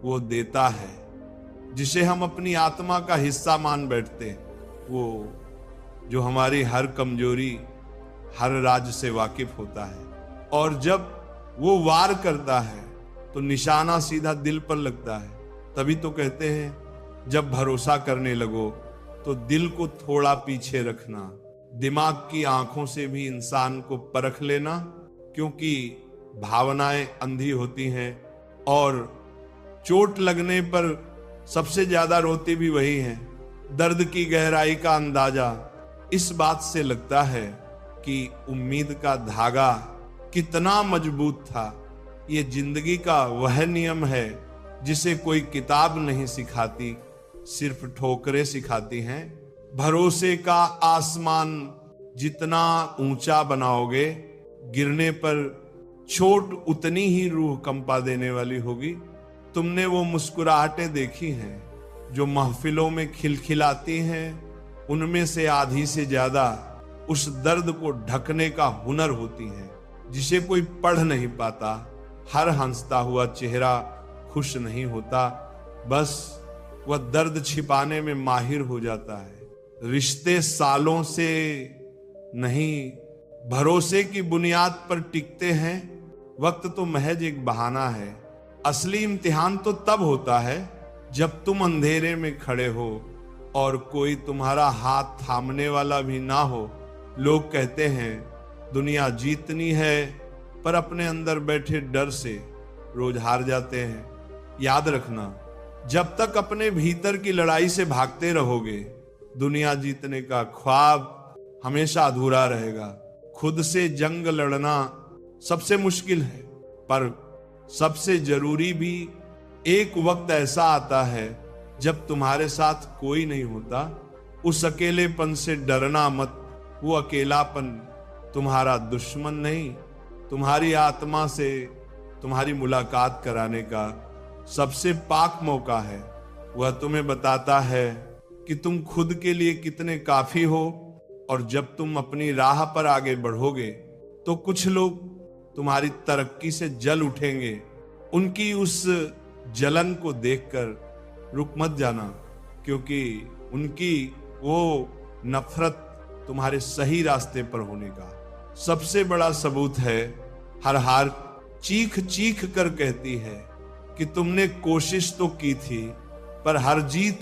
वो देता है। जिसे हम अपनी आत्मा का हिस्सा मान बैठते, वो जो हमारी हर कमजोरी, हर राज से वाकिफ होता है, और जब वो वार करता है तो निशाना सीधा दिल पर लगता है। तभी तो कहते हैं जब भरोसा करने लगो तो दिल को थोड़ा पीछे रखना, दिमाग की आंखों से भी इंसान को परख लेना, क्योंकि भावनाएं अंधी होती हैं और चोट लगने पर सबसे ज्यादा रोते भी वही हैं। दर्द की गहराई का अंदाजा इस बात से लगता है कि उम्मीद का धागा कितना मजबूत था। ये जिंदगी का वह नियम है जिसे कोई किताब नहीं सिखाती, सिर्फ ठोकरें सिखाती हैं। भरोसे का आसमान जितना ऊंचा बनाओगे, गिरने पर चोट उतनी ही रूह कंपा देने वाली होगी। तुमने वो मुस्कुराहटें देखी हैं जो महफिलों में खिलखिलाती हैं, उनमें से आधी से ज्यादा उस दर्द को ढकने का हुनर होती हैं जिसे कोई पढ़ नहीं पाता। हर हंसता हुआ चेहरा खुश नहीं होता, बस वह दर्द छिपाने में माहिर हो जाता है। रिश्ते सालों से नहीं, भरोसे की बुनियाद पर टिकते हैं। वक्त तो महज एक बहाना है। असली इम्तिहान तो तब होता है जब तुम अंधेरे में खड़े हो और कोई तुम्हारा हाथ थामने वाला भी ना हो। लोग कहते हैं दुनिया जीतनी है, पर अपने अंदर बैठे डर से रोज हार जाते हैं। याद रखना, जब तक अपने भीतर की लड़ाई से भागते रहोगे, दुनिया जीतने का ख्वाब हमेशा अधूरा रहेगा। खुद से जंग लड़ना सबसे मुश्किल है, पर सबसे जरूरी भी। एक वक्त ऐसा आता है जब तुम्हारे साथ कोई नहीं होता। उस अकेलेपन से डरना मत। वो अकेलापन तुम्हारा दुश्मन नहीं, तुम्हारी आत्मा से तुम्हारी मुलाकात कराने का सबसे पाक मौका है। वह तुम्हें बताता है कि तुम खुद के लिए कितने काफी हो, और जब तुम अपनी राह पर आगे बढ़ोगे तो कुछ लोग तुम्हारी तरक्की से जल उठेंगे। उनकी उस जलन को देखकर रुक मत जाना, क्योंकि उनकी वो नफरत तुम्हारे सही रास्ते पर होने का सबसे बड़ा सबूत है। हर हार चीख चीख कर कहती है कि तुमने कोशिश तो की थी, पर हर जीत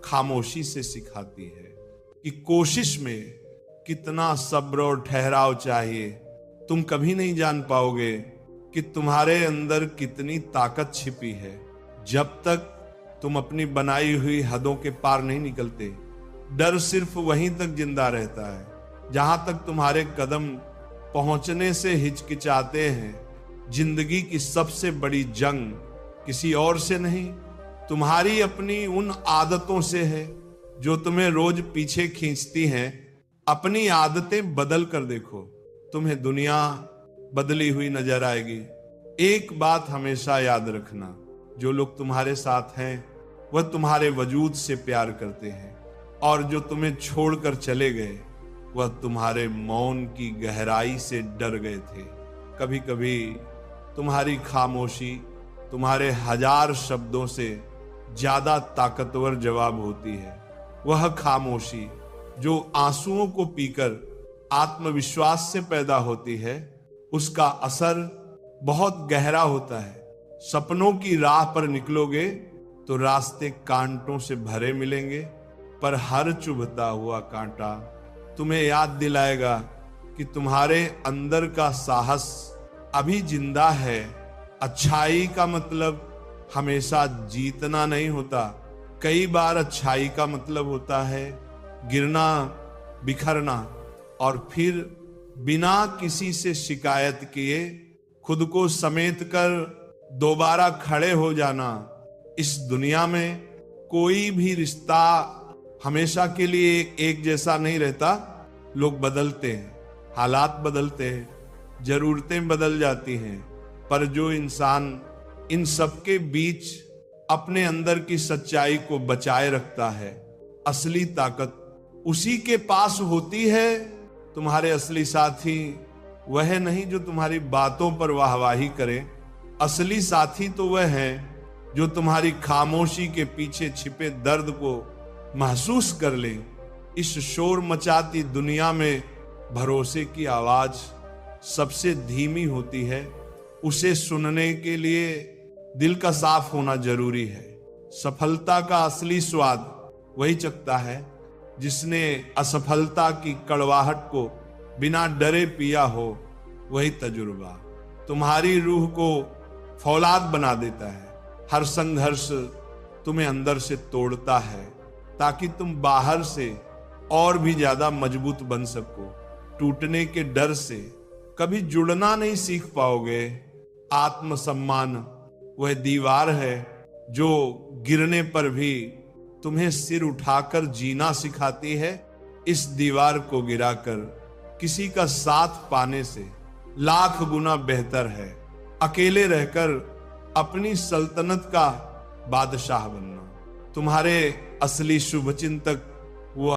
खामोशी से सिखाती है कि कोशिश में कितना सब्र और ठहराव चाहिए। तुम कभी नहीं जान पाओगे कि तुम्हारे अंदर कितनी ताकत छिपी है जब तक तुम अपनी बनाई हुई हदों के पार नहीं निकलते। डर सिर्फ वहीं तक जिंदा रहता है जहां तक तुम्हारे कदम पहुंचने से हिचकिचाते हैं। जिंदगी की सबसे बड़ी जंग किसी और से नहीं, तुम्हारी अपनी उन आदतों से है जो तुम्हें रोज पीछे खींचती हैं। अपनी आदतें बदल कर देखो, तुम्हें दुनिया बदली हुई नजर आएगी। एक बात हमेशा याद रखना, जो लोग तुम्हारे साथ हैं वह तुम्हारे वजूद से प्यार करते हैं, और जो तुम्हें छोड़कर चले गए वह तुम्हारे मौन की गहराई से डर गए थे। कभी कभी तुम्हारी खामोशी तुम्हारे हजार शब्दों से ज्यादा ताकतवर जवाब होती है। वह खामोशी जो आंसुओं को पीकर आत्मविश्वास से पैदा होती है, उसका असर बहुत गहरा होता है। सपनों की राह पर निकलोगे तो रास्ते कांटों से भरे मिलेंगे, पर हर चुभता हुआ कांटा तुम्हें याद दिलाएगा कि तुम्हारे अंदर का साहस अभी जिंदा है। अच्छाई का मतलब हमेशा जीतना नहीं होता, कई बार अच्छाई का मतलब होता है गिरना, बिखरना, और फिर बिना किसी से शिकायत किए खुद को समेट कर दोबारा खड़े हो जाना। इस दुनिया में कोई भी रिश्ता हमेशा के लिए एक जैसा नहीं रहता। लोग बदलते हैं, हालात बदलते हैं, जरूरतें बदल जाती हैं, पर जो इंसान इन सबके बीच अपने अंदर की सच्चाई को बचाए रखता है, असली ताकत उसी के पास होती है। तुम्हारे असली साथी वह नहीं जो तुम्हारी बातों पर वाहवाही करे, असली साथी तो वह है जो तुम्हारी खामोशी के पीछे छिपे दर्द को महसूस कर ले। इस शोर मचाती दुनिया में भरोसे की आवाज सबसे धीमी होती है। उसे सुनने के लिए दिल का साफ होना जरूरी है। सफलता का असली स्वाद वही चखता है जिसने असफलता की कड़वाहट को बिना डरे पिया हो। वही तजुर्बा तुम्हारी रूह को फौलाद बना देता है। हर संघर्ष तुम्हें अंदर से तोड़ता है ताकि तुम बाहर से और भी ज्यादा मजबूत बन सको। टूटने के डर से कभी जुड़ना नहीं सीख पाओगे। आत्मसम्मान वह दीवार है जो गिरने पर भी तुम्हें सिर उठाकर जीना सिखाती है। इस दीवार को गिराकर किसी का साथ पाने से लाख गुना बेहतर है अकेले रहकर अपनी सल्तनत का बादशाह बनना। तुम्हारे असली शुभचिंतक वो